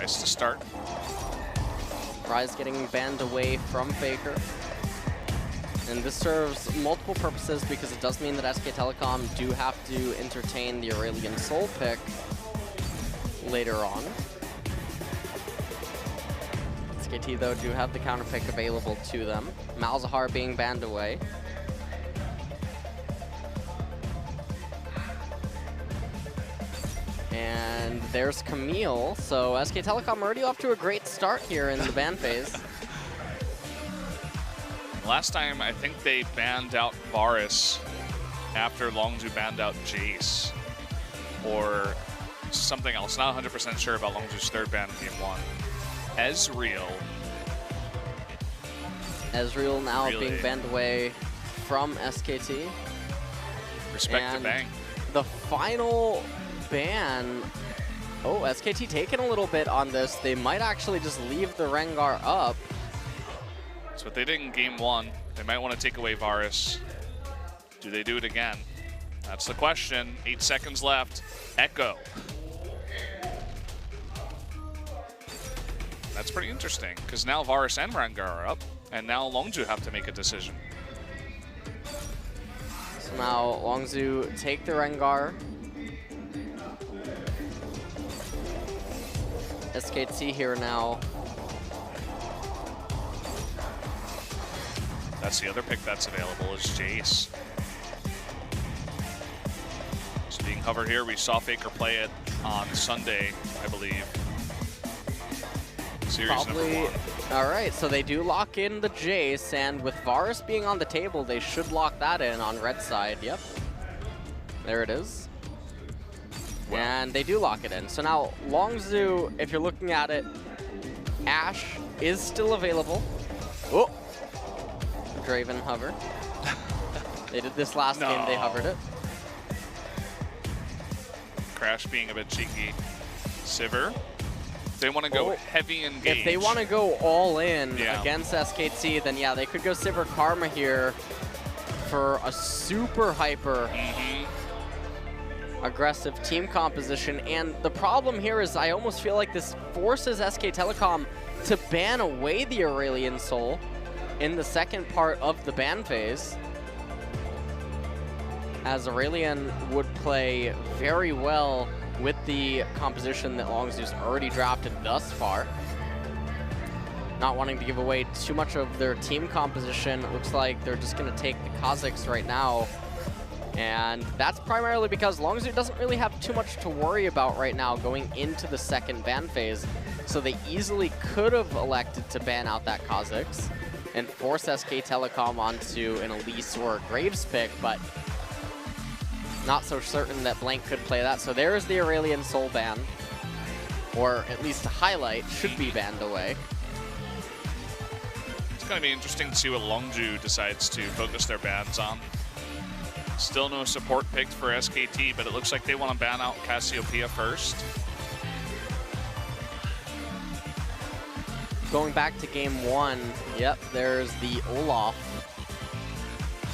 Nice to start. Rise getting banned away from Faker. And this serves multiple purposes because it does mean that SK Telecom do have to entertain the Aurelion Soul pick later on. SKT, though, do have the counter pick available to them. Malzahar being banned away. And there's Camille. So SK Telecom already off to a great start here in the ban phase. Last time, I think they banned out Varus after Longzhu banned out Jace. Or something else. Not 100% sure about Longzhu's third ban in game 1. Ezreal now really being banned away from SKT. Respect and to Bang. The final ban. Oh, SKT taking a little bit on this. They might actually just leave the Rengar up. That's what they did in game 1. They might want to take away Varus. Do they do it again? That's the question. 8 seconds left. Echo. That's pretty interesting, because now Varus and Rengar are up, and now Longzhu have to make a decision. So now Longzhu take the Rengar. SKT here now. That's the other pick that's available is Jace. Just being covered here. We saw Faker play it on Sunday, I believe. Series Probably. number 1. All right, so they do lock in the Jace, and with Varus being on the table, they should lock that in on red side. Yep. There it is. Well. And they do lock it in. So now Longzhu, if you're looking at it, Ashe is still available. Oh! Draven hover. They did this last game, they hovered it. Crash being a bit cheeky. Sivir. If they want to go heavy engage. If they want to go all in against SKT, then yeah, they could go Sivir Karma here for a super hyper aggressive team composition. And the problem here is I almost feel like this forces SK Telecom to ban away the Aurelion Soul in the second part of the ban phase, as Aurelion would play very well with the composition that Longzhu's already drafted thus far. Not wanting to give away too much of their team composition, it looks like they're just going to take the Kazakhs right now. And that's primarily because Longzhu doesn't really have too much to worry about right now going into the second ban phase. So they easily could have elected to ban out that Kazakhs and force SK Telecom onto an Elise or a Graves pick, but not so certain that Blank could play that. So there's the Aurelion Soul ban, or at least a highlight should be banned away. It's going to be interesting to see what Longzhu decides to focus their bans on. Still no support picked for SKT, but it looks like they want to ban out Cassiopeia first. Going back to game 1, yep, there's the Olaf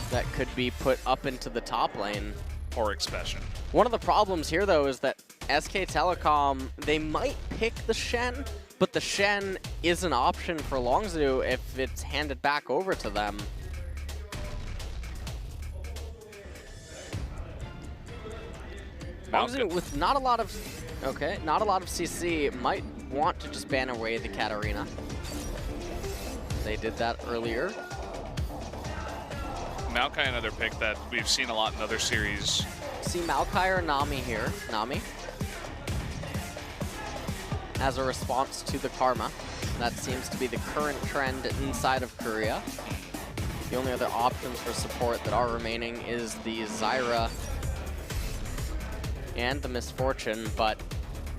that could be put up into the top lane. Or Expression. One of the problems here, though, is that SK Telecom, they might pick the Shen, but the Shen is an option for Longzhu if it's handed back over to them. Longzhu, with not a lot of CC, might want to just ban away the Katarina. They did that earlier. Maokai, another pick that we've seen a lot in other series. See Maokai or Nami here. Nami. As a response to the Karma. That seems to be the current trend inside of Korea. The only other options for support that are remaining is the Zyra and the Misfortune, but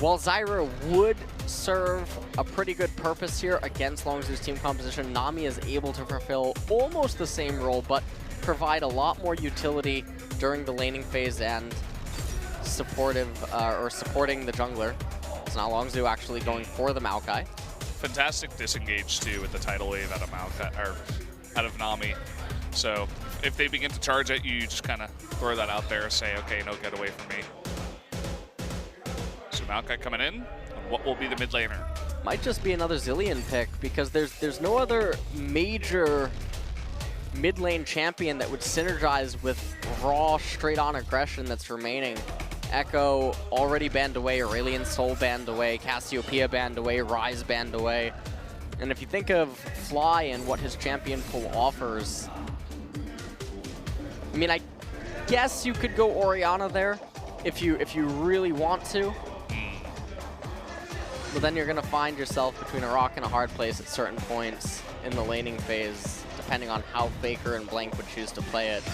while Zyra would serve a pretty good purpose here against Longzhu's team composition, Nami is able to fulfill almost the same role, but provide a lot more utility during the laning phase and supporting the jungler. So now Longzhu actually going for the Maokai. Fantastic disengage too with the tidal wave out of Maokai, or out of Nami. So if they begin to charge at you, you just kind of throw that out there, say, okay, no, get away from me. So Maokai coming in, and what will be the mid laner? might just be another Zilean pick because there's no other major mid lane champion that would synergize with raw, straight-on aggression that's remaining. Echo already banned away, Aurelion Sol banned away, Cassiopeia banned away, Ryze banned away. And if you think of Fly and what his champion pool offers, I mean, I guess you could go Orianna there if you really want to. But then you're going to find yourself between a rock and a hard place at certain points in the laning phase, depending on how Faker and Blank would choose to play it.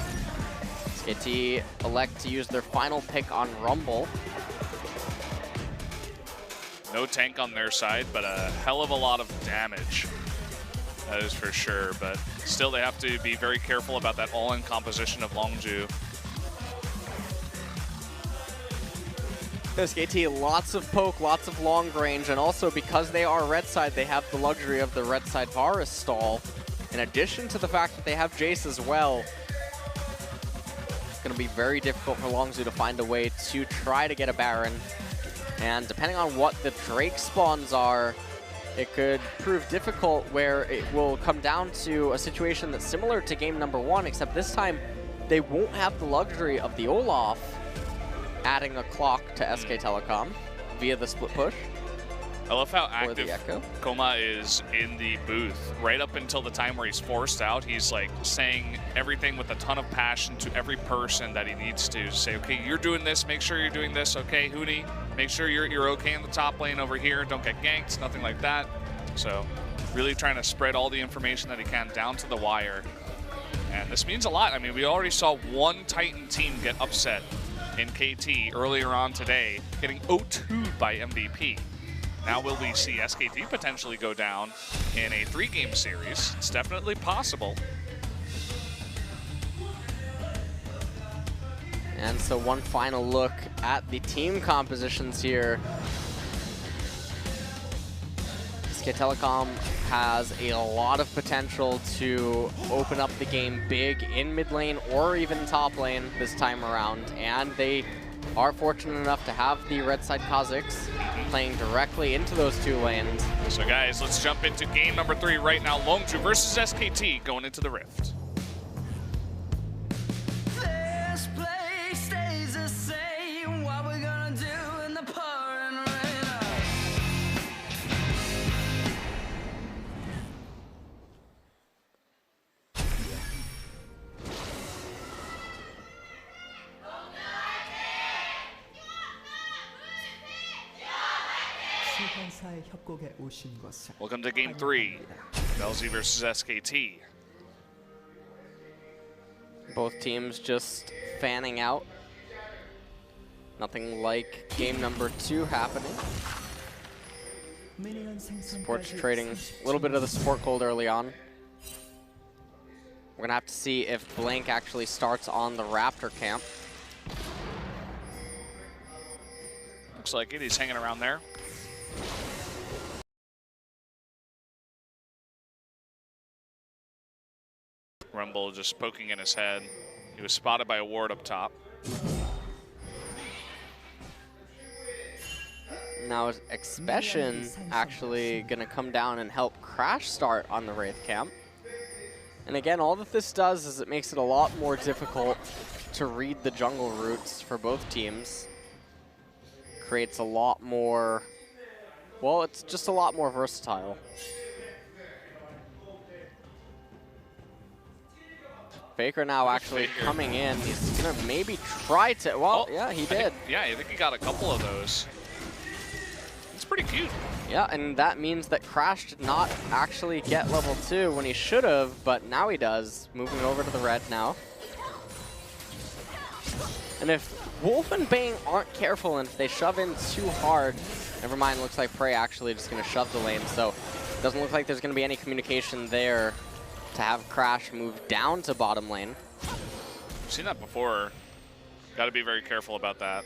SKT elect to use their final pick on Rumble. No tank on their side, but a hell of a lot of damage. That is for sure, but still they have to be very careful about that all-in composition of Longzhu. SKT, lots of poke, lots of long range, and also because they are red side, they have the luxury of the red side Varus stall. In addition to the fact that they have Jace as well, it's going to be very difficult for Longzhu to find a way to try to get a Baron. And depending on what the Drake spawns are, it could prove difficult where it will come down to a situation that's similar to game number 1, except this time they won't have the luxury of the Olaf adding a clock to SK Telecom via the split push. I love how active Koma is in the booth. Right up until the time where he's forced out, he's like saying everything with a ton of passion to every person that he needs to say, okay, you're doing this, make sure you're doing this, okay, Huni, make sure you're okay in the top lane over here, don't get ganked, nothing like that. So really trying to spread all the information that he can down to the wire. And this means a lot. I mean, we already saw one Titan team get upset in KT earlier on today, getting 0-2'd by MVP. Now will we see SKT potentially go down in a 3-game series? It's definitely possible. And so one final look at the team compositions here. SK Telecom has a lot of potential to open up the game big in mid lane or even top lane this time around. And they are fortunate enough to have the red side Kha'Zix playing directly into those 2 lanes. So guys, let's jump into game number 3 right now. Longzhu versus SKT going into the Rift. This place stays the same. What we're gonna do in the pouring rain. Welcome to game 3, Belzy versus SKT. Both teams just fanning out. Nothing like game number 2 happening. Support's trading a little bit of the support gold early on. We're gonna have to see if Blank actually starts on the Raptor camp. Looks like it, he's hanging around there. Rumble just poking in his head. He was spotted by a ward up top. Now is Expression actually gonna come down and help Crash start on the Wraith camp. And again, all that this does is it makes it a lot more difficult to read the jungle routes for both teams. Creates a lot more, well, it's just a lot more versatile. Faker now actually coming in. He's gonna maybe try to, well, yeah, he did. I think he got a couple of those. It's pretty cute. Yeah, and that means that Crash did not actually get level 2 when he should have, but now he does. Moving over to the red now. And if Wolf and Bang aren't careful and if they shove in too hard, never mind, looks like Prey actually just gonna shove the lane, so it doesn't look like there's gonna be any communication there to have Crash move down to bottom lane. We've seen that before. Got to be very careful about that.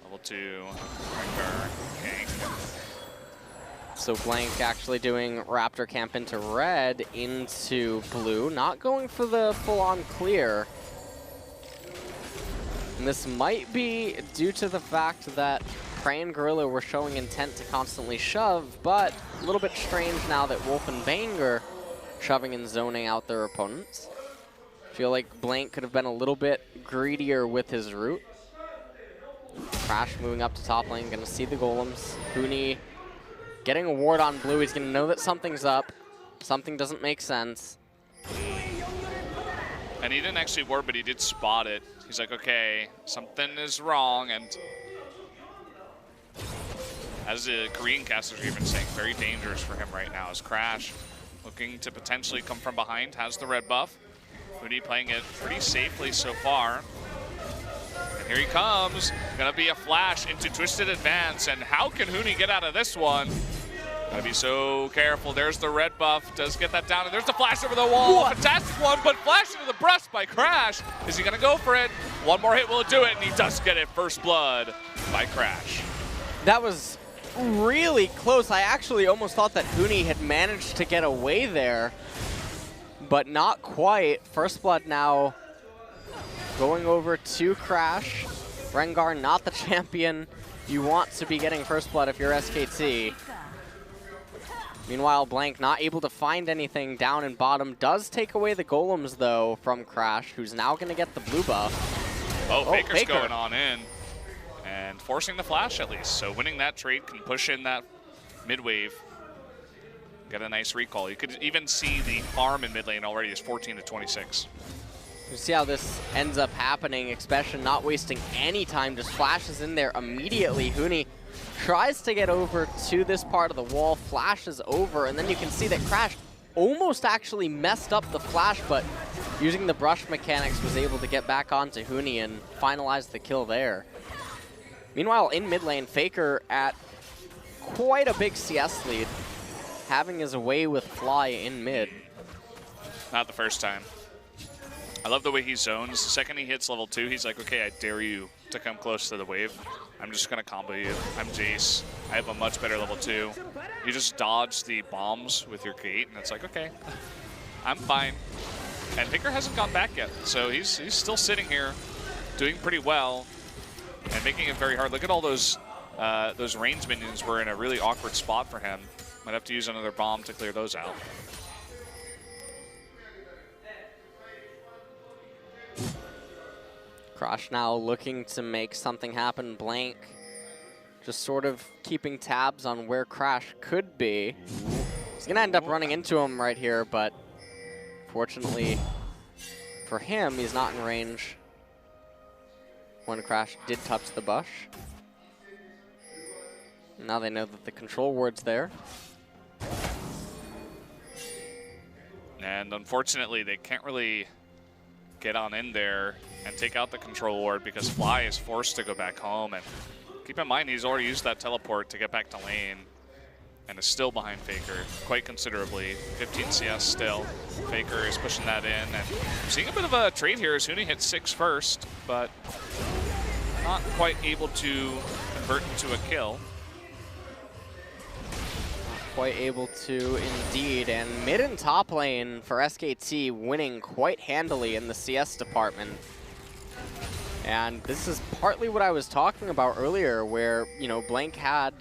Level 2, gank. So Blank actually doing Raptor camp into red, into blue, not going for the full-on clear. And this might be due to the fact that Prey and Gorilla were showing intent to constantly shove, but a little bit strange now that Wolf and Bang are shoving and zoning out their opponents. Feel like Blank could have been a little bit greedier with his route. Crash moving up to top lane, gonna see the golems. Huni getting a ward on blue. He's gonna know that something's up. Something doesn't make sense. And he didn't actually ward, but he did spot it. He's like, okay, something is wrong. And as the Korean casters are even saying, very dangerous for him right now. As Crash looking to potentially come from behind, has the red buff. Huni playing it pretty safely so far. And here he comes. Gonna be a flash into Twisted Advance. And how can Huni get out of this one? Gotta be so careful. There's the red buff. Does get that down. And there's the flash over the wall. What? Fantastic one, but flash into the breast by Crash. Is he gonna go for it? One more hit will do it, and he does get it. First blood by Crash. That was really close. I actually almost thought that Huni had managed to get away there, but not quite. First blood now going over to Crash. Rengar, not the champion you want to be getting first blood if you're SKT. Meanwhile, Blank not able to find anything down in bottom. Does take away the golems, though, from Crash, who's now going to get the blue buff. Oh, Faker's going on in. And forcing the flash, at least. So winning that trade can push in that mid wave. Get a nice recall. You could even see the farm in mid lane already is 14 to 26. You see how this ends up happening. Expression not wasting any time, just flashes in there immediately. Huni tries to get over to this part of the wall, flashes over, and then you can see that Crash almost actually messed up the flash, but using the brush mechanics was able to get back onto Huni and finalize the kill there. Meanwhile, in mid lane, Faker at quite a big CS lead, having his way with Fly in mid. Not the first time. I love the way he zones. The second he hits level 2, he's like, okay, I dare you to come close to the wave. I'm just going to combo you. I'm Jace. I have a much better level 2. You just dodge the bombs with your gate, and it's like, okay, I'm fine. And Faker hasn't gone back yet, so he's still sitting here doing pretty well and making it very hard. Look at all those range minions were in a really awkward spot for him. Might have to use another bomb to clear those out. Crash now looking to make something happen. Blank just sort of keeping tabs on where Crash could be. He's going to end up running into him right here, but fortunately for him, he's not in range when Crash did touch the bush. Now they know that the control ward's there. And unfortunately, they can't really get on in there and take out the control ward because Fly is forced to go back home. And keep in mind, he's already used that teleport to get back to lane and is still behind Faker quite considerably. 15 CS still. Faker is pushing that in. And I'm seeing a bit of a trade here as Huni hits 6 first, but not quite able to convert into a kill. Quite able to indeed, and mid and top lane for SKT winning quite handily in the CS department. And this is partly what I was talking about earlier, where, you know, Blank had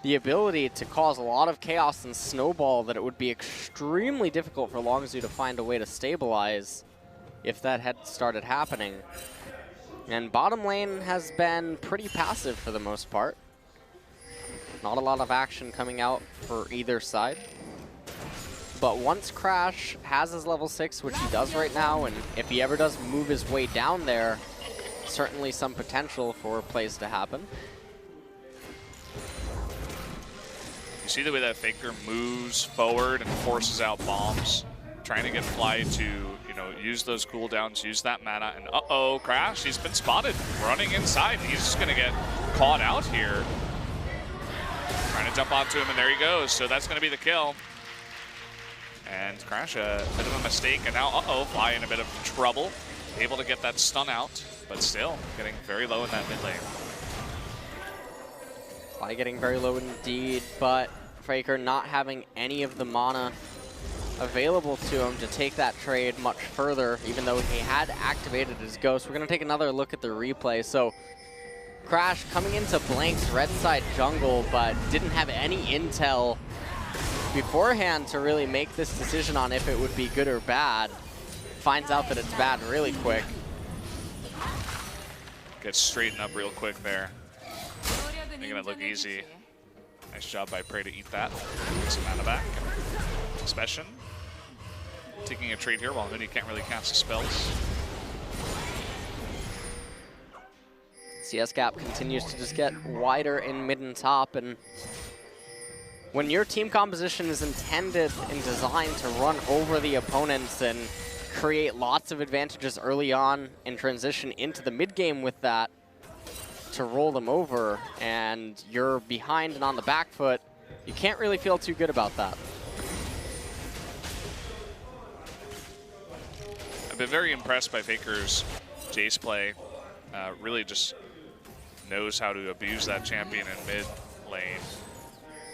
the ability to cause a lot of chaos and snowball that it would be extremely difficult for Longzhu to find a way to stabilize if that had started happening. And bottom lane has been pretty passive for the most part. Not a lot of action coming out for either side. But once Crash has his level 6, which he does right now, and if he ever does move his way down there, certainly some potential for plays to happen. You see the way that Faker moves forward and forces out bombs, trying to get Fly to, you know, use those cooldowns, use that mana, and uh-oh, Crash, he's been spotted running inside. He's just gonna get caught out here. Trying to jump onto him, and there he goes. So that's going to be the kill. And Crash, a bit of a mistake, and now, uh-oh, Fly in a bit of trouble. Able to get that stun out, but still getting very low in that mid lane. Fly getting very low indeed, but Faker not having any of the mana available to him to take that trade much further, even though he had activated his ghost. We're going to take another look at the replay. So Crash coming into Blank's red side jungle, but didn't have any intel beforehand to really make this decision on if it would be good or bad. Finds out that it's bad really quick. Gets straightened up real quick there. Making it look easy. Nice job by Prey to eat that. Get some mana back. Special. Taking a trade here while Huni can't really cast the spells. CS gap continues to just get wider in mid and top, and when your team composition is intended and designed to run over the opponents and create lots of advantages early on and transition into the mid game with that to roll them over, and you're behind and on the back foot, you can't really feel too good about that. I've been very impressed by Faker's Jace play. Really just knows how to abuse that champion in mid lane.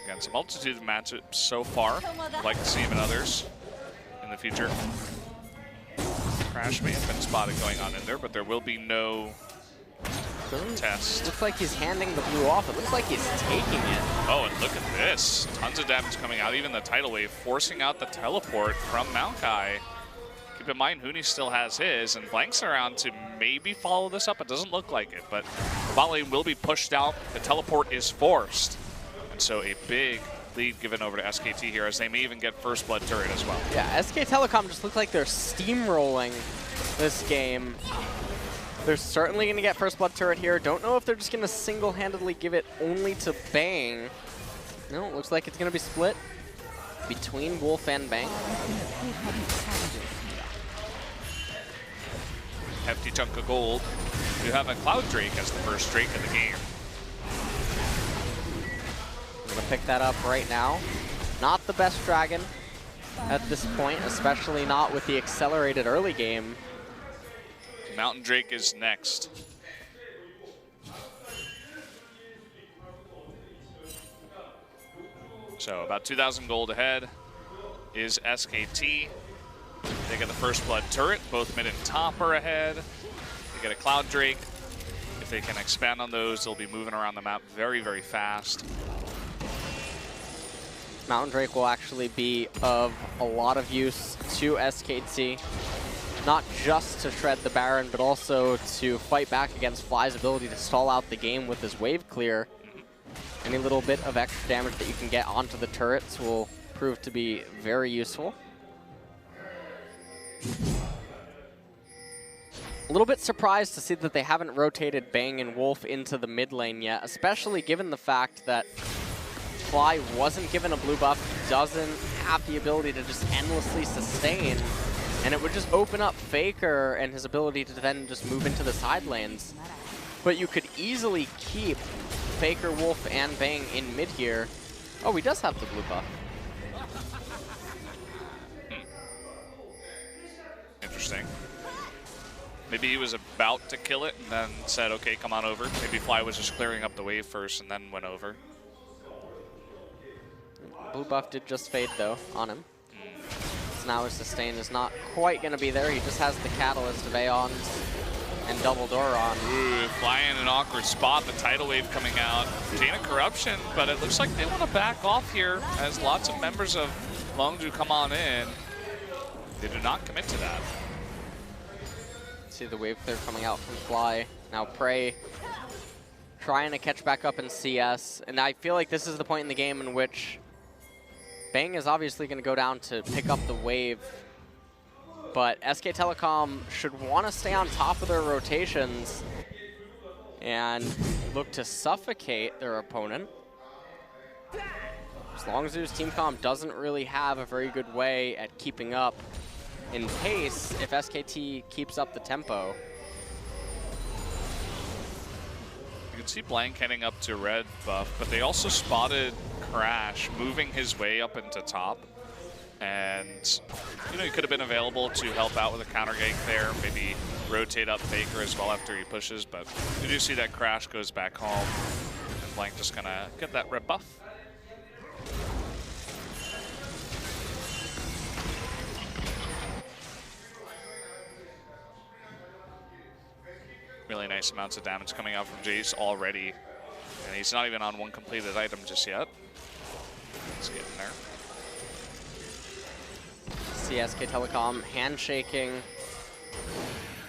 Against a multitude of matchups so far. I'd like to see him in others in the future. Crash may have been spotted going on in there, but there will be no test. Looks like he's handing the blue off. It looks like he's taking it. Oh, and look at this. Tons of damage coming out. Even the tidal wave forcing out the teleport from Maokai. Keep in mind, Huni still has his, and Blank's around to maybe follow this up. It doesn't look like it, but the bot lane will be pushed out. The teleport is forced. And so a big lead given over to SKT here, as they may even get first blood turret as well. Yeah, SK Telecom just look like they're steamrolling this game. They're certainly going to get first blood turret here. Don't know if they're just going to single-handedly give it only to Bang. No, it looks like it's going to be split between Wolf and Bang. Hefty chunk of gold. You have a Cloud Drake as the first Drake in the game. I'm going to pick that up right now. Not the best dragon at this point, especially not with the accelerated early game. Mountain Drake is next. So about 2,000 gold ahead is SKT. They get the first blood turret. Both mid and top are ahead. They get a Cloud Drake. If they can expand on those, they'll be moving around the map very, very fast. Mountain Drake will actually be of a lot of use to SKT. Not just to shred the Baron, but also to fight back against Fly's ability to stall out the game with his wave clear. Any little bit of extra damage that you can get onto the turrets will prove to be very useful. A little bit surprised to see that they haven't rotated Bang and Wolf into the mid lane yet, especially given the fact that Fly wasn't given a blue buff, doesn't have the ability to just endlessly sustain, and it would just open up Faker and his ability to then just move into the side lanes. But you could easily keep Faker, Wolf, and Bang in mid here. Oh, he does have the blue buff. Interesting. Maybe he was about to kill it and then said, okay, come on over. Maybe Fly was just clearing up the wave first and then went over. Blue buff did just fade, though, on him. So now his sustain is not quite going to be there. He just has the Catalyst of Aeons and Double Doron. Ooh, Fly in an awkward spot. The tidal wave coming out. Chain of Corruption, but it looks like they want to back off here as lots of members of Longzhu come on in. They do not commit to that. See the wave clear coming out from Fly. Now Prey trying to catch back up in CS. And I feel like this is the point in the game in which Bang is obviously going to go down to pick up the wave. But SK Telecom should want to stay on top of their rotations and look to suffocate their opponent. As long as Longzhu's team comp doesn't really have a very good way at keeping up in pace if SKT keeps up the tempo. You can see Blank heading up to red buff, but they also spotted Crash moving his way up into top. And, you know, he could have been available to help out with a counter gank there, maybe rotate up Faker as well after he pushes, but you do see that Crash goes back home, and Blank just gonna get that red buff. really nice amounts of damage coming out from Jace already. And he's not even on one completed item just yet. Let's get in there. CSK Telecom handshaking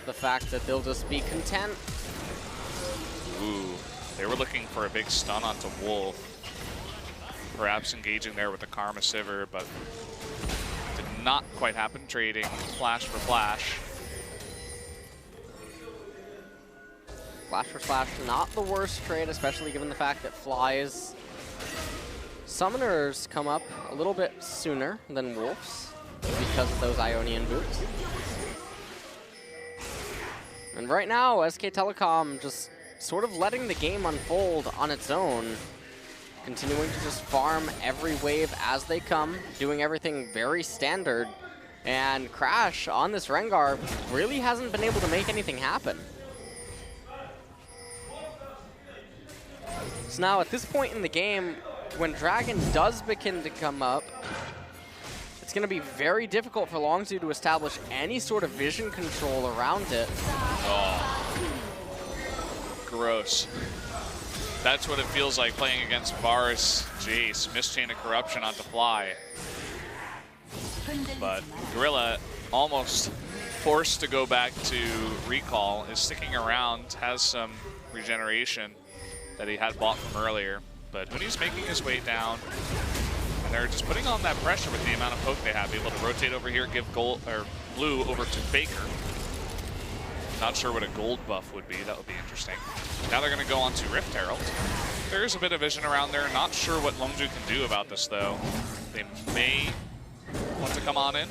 the fact that they'll just be content. Ooh, they were looking for a big stun onto Wolf. Perhaps engaging there with the Karma Sivir, but did not quite happen. Trading flash for flash. Flash for Slash, not the worst trade, especially given the fact that Fly's Summoners come up a little bit sooner than Wolf's because of those Ionian boots. And right now, SK Telecom just sort of letting the game unfold on its own, continuing to just farm every wave as they come, doing everything very standard, and Crash on this Rengar really hasn't been able to make anything happen. So now at this point in the game, when Dragon does begin to come up, it's going to be very difficult for Longzhu to establish any sort of vision control around it. Oh, gross. That's what it feels like playing against Varus Jace. Missed Chain of Corruption onto Fly. But Gorilla, almost forced to go back to Recall, is sticking around, has some regeneration that he had bought from earlier. But Huni's making his way down, and they're just putting on that pressure with the amount of poke they have. Able to rotate over here, give gold or blue over to Faker. Not sure what a gold buff would be. That would be interesting. Now they're going to go on to Rift Herald. There's a bit of vision around there. Not sure what Longzhu can do about this, though. They may want to come on in.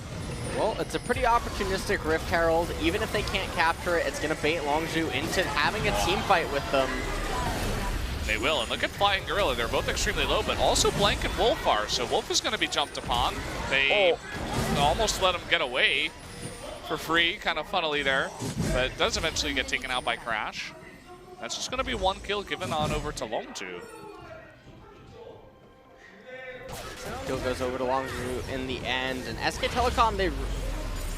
Well, it's a pretty opportunistic Rift Herald. Even if they can't capture it, it's going to bait Longzhu into having a team fight with them. They will, and look at Fly and Gorilla. They're both extremely low, but also Blank and Wolf are, so Wolf is going to be jumped upon. They almost let him get away for free, kind of funnily there, but it does eventually get taken out by Crash. That's just going to be one kill given on over to Longzhu. Kill goes over to Longzhu in the end, and SK Telecom,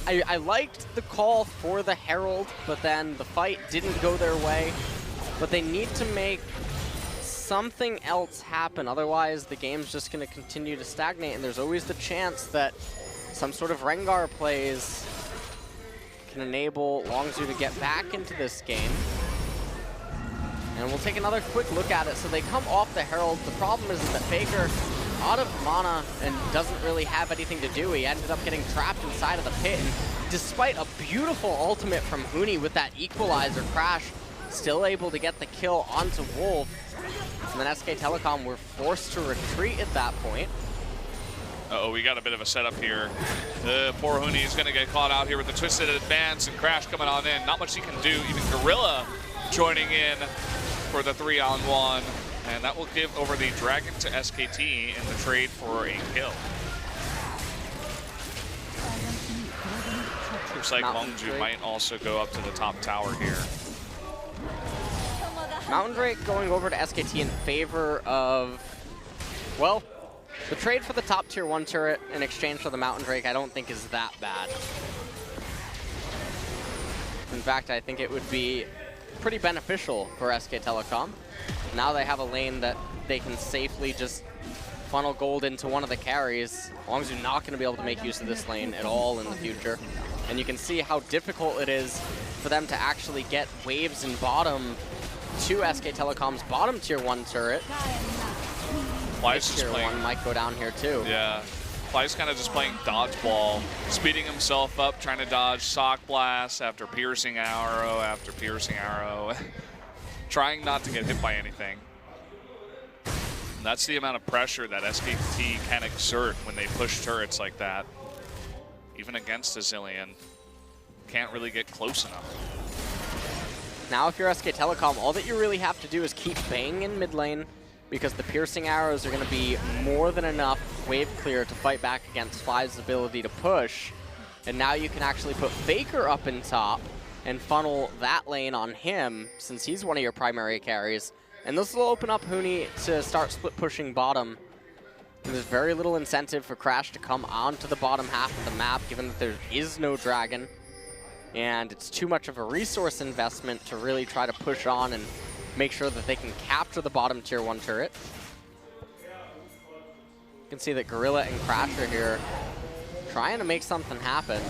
I liked the call for the Herald, but then the fight didn't go their way. But they need to make something else happen, otherwise the game's just going to continue to stagnate, and there's always the chance that some sort of Rengar plays can enable Longzhu to get back into this game. And we'll take another quick look at it. So they come off the Herald. The problem is that Faker, out of mana and doesn't really have anything to do. He ended up getting trapped inside of the pit, and despite a beautiful ultimate from Huni with that equalizer, Crash still able to get the kill onto Wolf. And then SK Telecom were forced to retreat at that point. Uh-oh, we got a bit of a setup here. The poor Huni is going to get caught out here with the twisted advance, and Crash coming on in. Not much he can do. Even Gorilla joining in for the 3-on-1. And that will give over the Dragon to SKT in the trade for a kill. Looks like Longzhu might also go up to the top tower here. Mountain Drake going over to SKT in favor of, well, the trade for the top tier 1 turret in exchange for the Mountain Drake I don't think is that bad. In fact, I think it would be pretty beneficial for SK Telecom. Now they have a lane that they can safely just funnel gold into one of the carries. Longzhu not going to be able to make use of this lane at all in the future. And you can see how difficult it is for them to actually get waves in bottom to SK Telecom's bottom tier 1 turret. Fly's just tier playing 1 might go down here too. Yeah, Fly's kind of just playing dodgeball, speeding himself up, trying to dodge Sock Blast after piercing arrow, trying not to get hit by anything. And that's the amount of pressure that SKT can exert when they push turrets like that. Even against a Zilean, can't really get close enough. Now if you're SK Telecom, all that you really have to do is keep banging in mid lane, because the piercing arrows are going to be more than enough wave clear to fight back against Fly's ability to push. And now you can actually put Faker up in top and funnel that lane on him, since he's one of your primary carries. And this will open up Huni to start split pushing bottom. And there's very little incentive for Crash to come onto the bottom half of the map, given that there is no dragon and it's too much of a resource investment to really try to push on and make sure that they can capture the bottom tier 1 turret. You can see that Gorilla and Crasher here trying to make something happen.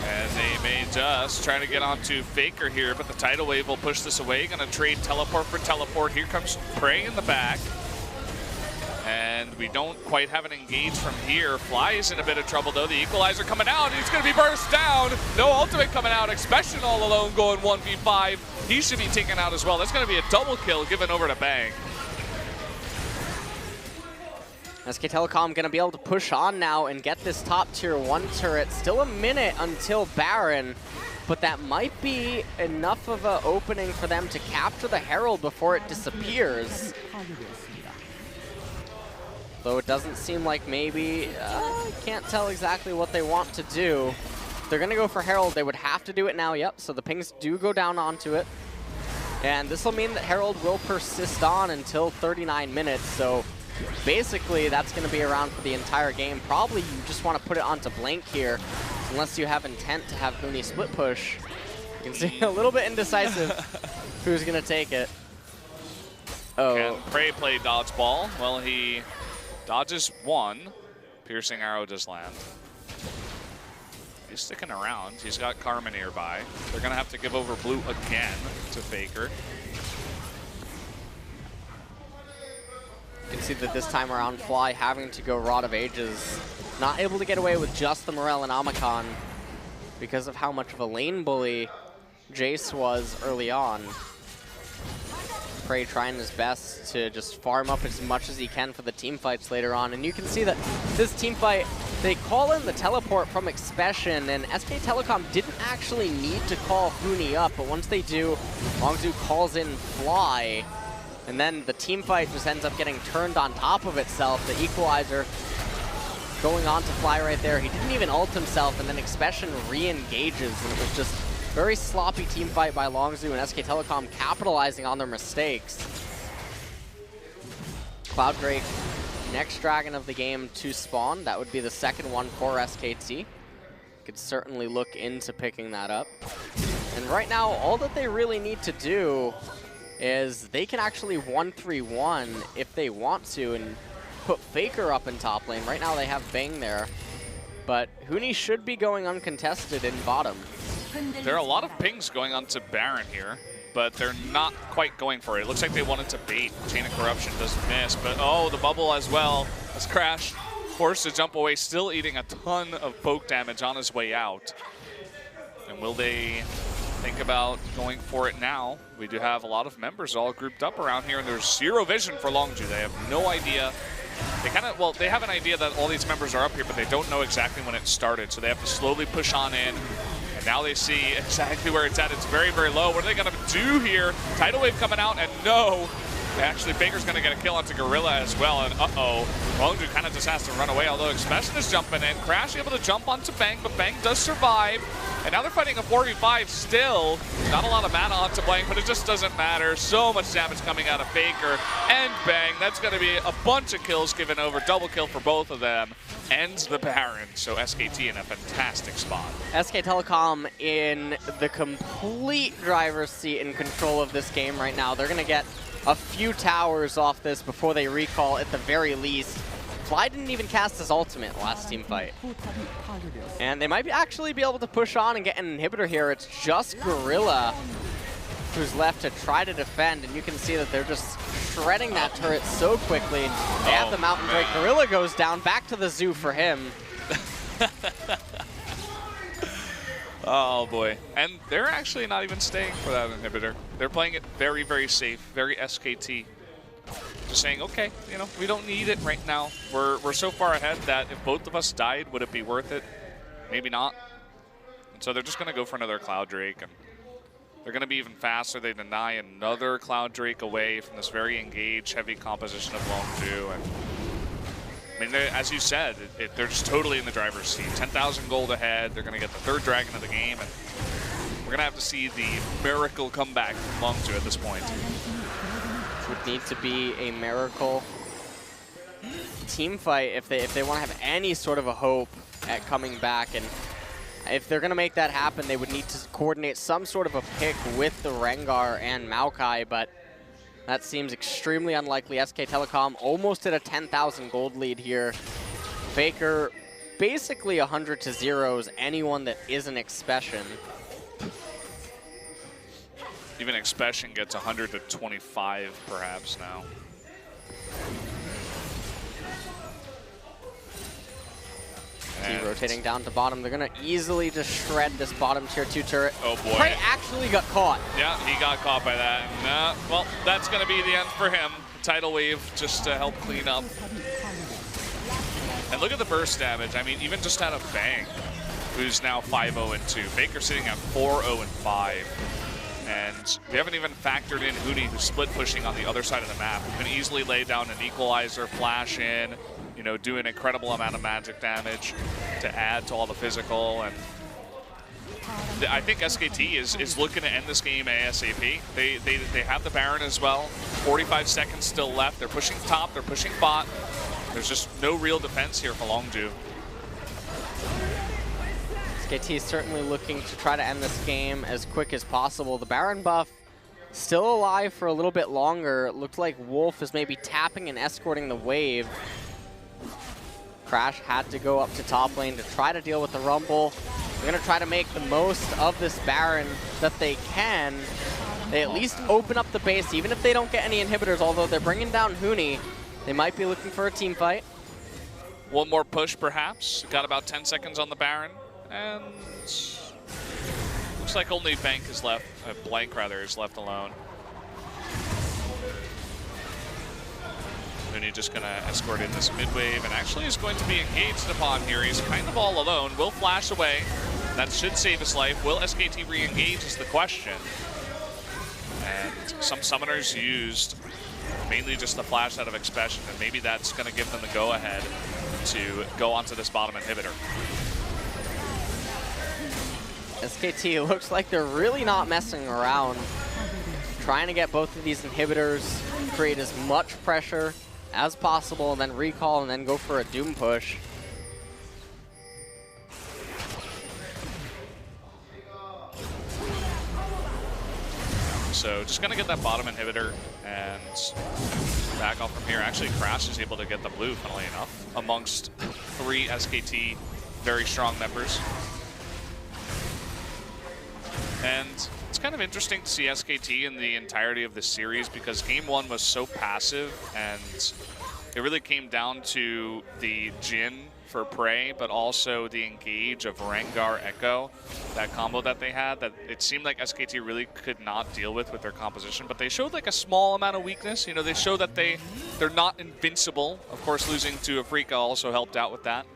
And they may just try to get onto Faker here, but the tidal wave will push this away. Gonna trade teleport for teleport. Here comes Prey in the back. And we don't quite have an engage from here. Fly is in a bit of trouble though. The equalizer coming out. He's gonna be burst down. No ultimate coming out. Expression all alone going 1v5. He should be taken out as well. That's gonna be a double kill given over to Bang. SK Telecom gonna be able to push on now and get this top tier 1 turret. Still a minute until Baron, but that might be enough of an opening for them to capture the Herald before it disappears. Though it doesn't seem like maybe, can't tell exactly what they want to do. If they're gonna go for Herald, they would have to do it now, yep. So the pings do go down onto it. And this will mean that Herald will persist on until 39 minutes, so basically that's gonna be around for the entire game. Probably you just wanna put it onto Blink here, unless you have intent to have Huni split push. You can see a little bit indecisive who's gonna take it. Oh. Can Prey play dodgeball? Well, he dodges 1. Piercing arrow does land. He's sticking around. He's got Karma nearby. They're going to have to give over blue again to Faker. You can see that this time around, Fly having to go Rod of Ages. Not able to get away with just the Morel and Omicron because of how much of a lane bully Jace was early on. Prey trying his best to just farm up as much as he can for the team fights later on. And you can see that this team fight, they call in the teleport from Expression, and SK Telecom didn't actually need to call Huni up, but once they do, Longzhu calls in Fly, and then the team fight just ends up getting turned on top of itself. The equalizer going on to Fly right there. He didn't even ult himself, and then Expression re-engages, and it was just very sloppy team fight by Longzhu and SK Telecom capitalizing on their mistakes. Cloud Drake, next dragon of the game to spawn. That would be the second one for SKT. Could certainly look into picking that up. And right now, all that they really need to do is they can actually 1-3-1 if they want to and put Faker up in top lane. Right now they have Bang there, but Huni should be going uncontested in bottom. There are a lot of pings going on to Baron here, but they're not quite going for it. It looks like they wanted to bait. Chain of Corruption does miss, but oh, the bubble as well. As Crash forced to jump away, still eating a ton of poke damage on his way out. And will they think about going for it now? We do have a lot of members all grouped up around here, and there's zero vision for Longzhu. They have no idea. They kind of, well, they have an idea that all these members are up here, but they don't know exactly when it started, so they have to slowly push on in. Now they see exactly where it's at. It's very, very low. What are they going to do here? Tidal wave coming out, and no. Actually, Baker's going to get a kill onto Gorilla as well, and uh-oh. Longzhu kind of just has to run away, although Expression is jumping in. Crash able to jump onto Bang, but Bang does survive. And now they're fighting a 4v5 still. Not a lot of mana onto Bang, but it just doesn't matter. So much damage coming out of Faker and Bang. That's going to be a bunch of kills given over. Double kill for both of them. Ends the Baron, so SKT in a fantastic spot. SK Telecom in the complete driver's seat in control of this game right now. They're going to get a few towers off this before they recall at the very least. Fly didn't even cast his ultimate last team fight. And they might actually be able to push on and get an inhibitor here. It's just Gorilla who's left to try to defend, and you can see that they're just shredding that turret so quickly. They have the Mountain Drake. Gorilla goes down, back to the zoo for him. Oh boy. And they're actually not even staying for that inhibitor. They're playing it very, very safe, very SKT. Just saying, okay, you know, we don't need it right now. We're so far ahead that if both of us died, would it be worth it? Maybe not. And so they're just gonna go for another Cloud Drake, and they're gonna be even faster. They deny another Cloud Drake away from this very engaged, heavy composition of Longzhu. And I mean, as you said, they're just totally in the driver's seat. 10,000 gold ahead. They're gonna get the third dragon of the game, and we're gonna have to see the miracle comeback from Longzhu at this point. Would need to be a miracle team fight if they want to have any sort of a hope at coming back. And If they're going to make that happen, they would need to coordinate some sort of a pick with the Rengar and Maokai, but that seems extremely unlikely. SK Telecom almost at a 10,000 gold lead here. Faker basically 100 to 0s anyone that isn't Expression. Even Expression gets 100 to 25 perhaps now. Rotating down to bottom. They're going to easily just shred this bottom tier 2 turret. Oh boy. Prey actually got caught. Yeah, he got caught by that. Well, that's going to be the end for him. Tidal Wave just to help clean up. And look at the burst damage. I mean, even just out of Bang, who's now 5-0-2. Faker sitting at 4-0-5. And we haven't even factored in Huni, who's split pushing on the other side of the map, who can easily lay down an equalizer, flash in, you know, do an incredible amount of magic damage to add to all the physical. And I think SKT is looking to end this game ASAP. They have the Baron as well. 45 seconds still left. They're pushing top, they're pushing bot. There's just no real defense here for Longzhu. SKT is certainly looking to try to end this game as quick as possible. The Baron buff still alive for a little bit longer. It looked like Wolf is maybe tapping and escorting the wave. Crash had to go up to top lane to try to deal with the Rumble. They're going to try to make the most of this Baron that they can. They at least open up the base, even if they don't get any inhibitors, although they're bringing down Huni. They might be looking for a team fight. One more push, perhaps. Got about 10 seconds on the Baron. And looks like only Blank is left, is left alone. Huni just going to escort in this mid wave and actually is going to be engaged upon here. He's kind of all alone. Will flash away. That should save his life. Will SKT re-engage is the question. And some summoners used mainly just the flash out of Expression, and maybe that's going to give them the go-ahead to go onto this bottom inhibitor. SKT looks like they're really not messing around. Trying to get both of these inhibitors, create as much pressure as possible, and then recall and then go for a Doom push. So just gonna get that bottom inhibitor and back off from here. Actually, Crash is able to get the blue, funnily enough, amongst 3 SKT very strong members. And it's kind of interesting to see SKT in the entirety of this series because Game 1 was so passive, and it really came down to the Jhin for Prey, but also the engage of Rengar Echo, that combo that they had, that it seemed like SKT really could not deal with their composition, but they showed like a small amount of weakness. You know, they showed that they're not invincible. Of course, losing to Afrika also helped out with that.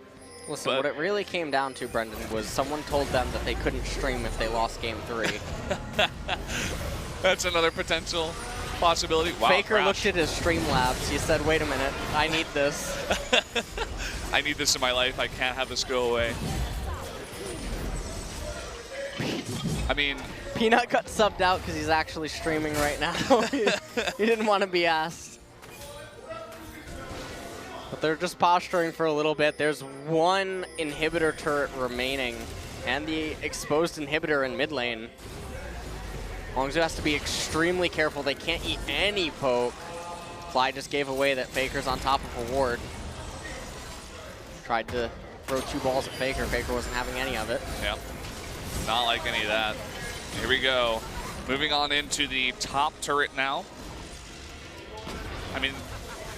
Listen, what it really came down to, Brendan, was someone told them that they couldn't stream if they lost Game 3. That's another potential possibility. Wow, Faker Crash looked at his Streamlabs. He said, wait a minute, I need this. I need this in my life. I can't have this go away. I mean, Peanut got subbed out because he's actually streaming right now. He didn't want to be asked. But they're just posturing for a little bit. There's one inhibitor turret remaining and the exposed inhibitor in mid lane. Longzhu has to be extremely careful. They can't eat any poke. Fly just gave away that Faker's on top of a ward. Tried to throw 2 balls at Faker. Faker wasn't having any of it. Yeah, not like any of that. Here we go. Moving on into the top turret now. I mean,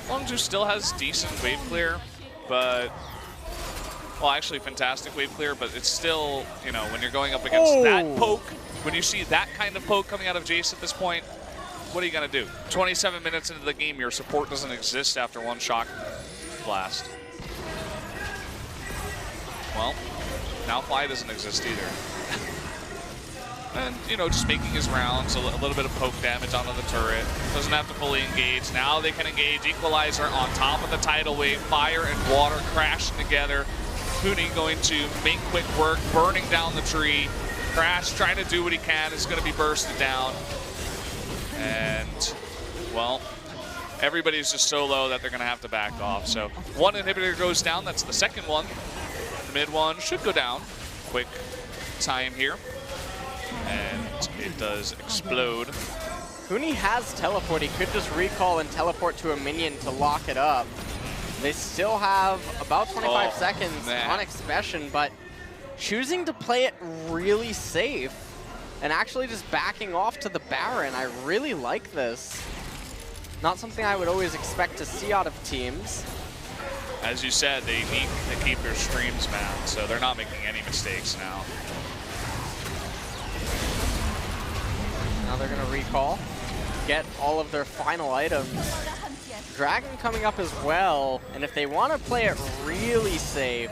Longzhu still has decent wave clear, but, well, actually fantastic wave clear, but it's still, you know, when you're going up against that poke, when you see that kind of poke coming out of Jace at this point, what are you going to do? 27 minutes into the game, your support doesn't exist after 1 shock blast. Well, now Fly doesn't exist either. And, you know, just making his rounds, a little bit of poke damage onto the turret. Doesn't have to fully engage. Now they can engage. Equalizer on top of the tidal wave. Fire and water crashing together. Huni going to make quick work, burning down the tree. Crash trying to do what he can. Is going to be bursted down. And, well, everybody's just so low that they're going to have to back off. So 1 inhibitor goes down. That's the second one. The mid one should go down. quick time here. And it does explode. Huni has teleport. He could just recall and teleport to a minion to lock it up. They still have about 25 seconds on Expression, but choosing to play it really safe and actually just backing off to the Baron. I really like this. Not something I would always expect to see out of teams. As you said, they need to keep their streams mad, so they're not making any mistakes now. Now they're going to recall, get all of their final items. Dragon coming up as well, and if they want to play it really safe,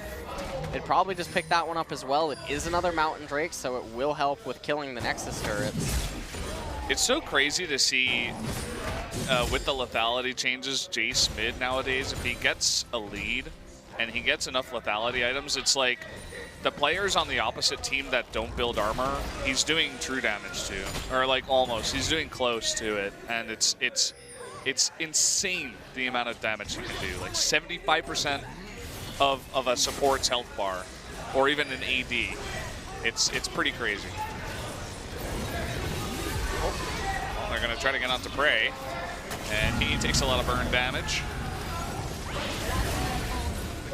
they'd probably just pick that one up as well. It is another Mountain Drake, so it will help with killing the Nexus turrets. It's so crazy to see with the lethality changes, Jace mid nowadays, if he gets a lead and he gets enough lethality items, it's like the players on the opposite team that don't build armor, he's doing true damage to, or like almost. He's doing close to it, and it's insane the amount of damage he can do. Like 75% of a support's health bar, or even an AD. It's pretty crazy. Well, they're gonna try to get onto Prey, and he takes a lot of burn damage.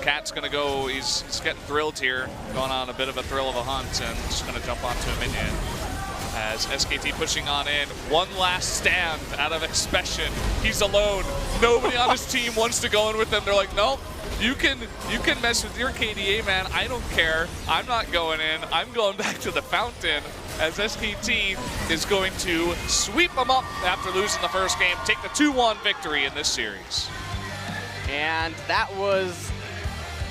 Cat's gonna go, he's getting thrilled here, going on a bit of a thrill of a hunt, and just gonna jump onto a minion. As SKT pushing on in, one last stand out of Expression. He's alone. Nobody on his team wants to go in with him. They're like, nope, you can mess with your KDA, man. I don't care. I'm not going in. I'm going back to the fountain, as SKT is going to sweep them up after losing the first game, take the 2-1 victory in this series. And that was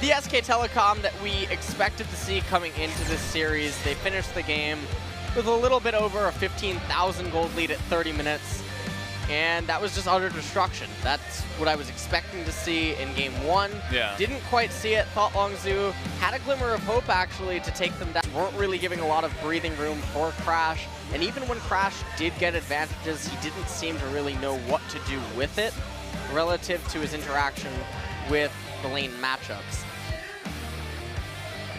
the SK Telecom that we expected to see coming into this series. They finished the game with a little bit over a 15,000 gold lead at 30 minutes. And that was just utter destruction. That's what I was expecting to see in game one. Yeah. Didn't quite see it. Thought Longzhu had a glimmer of hope actually to take them down. Weren't really giving a lot of breathing room for Crash. And even when Crash did get advantages, he didn't seem to really know what to do with it relative to his interaction with the lane matchups.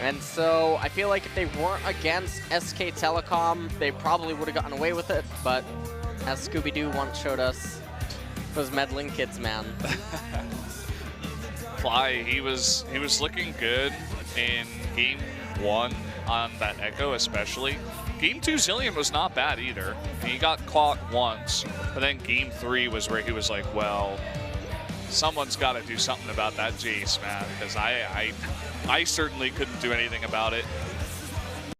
And so I feel like if they weren't against SK Telecom, they probably would have gotten away with it. But as Scooby-Doo once showed us, those meddling kids, man. Fly, he was looking good in game one on that Echo especially. Game 2 Zillion was not bad either. He got caught once, but then game 3 was where he was like, well, someone's got to do something about that Jace, man, because I certainly couldn't do anything about it.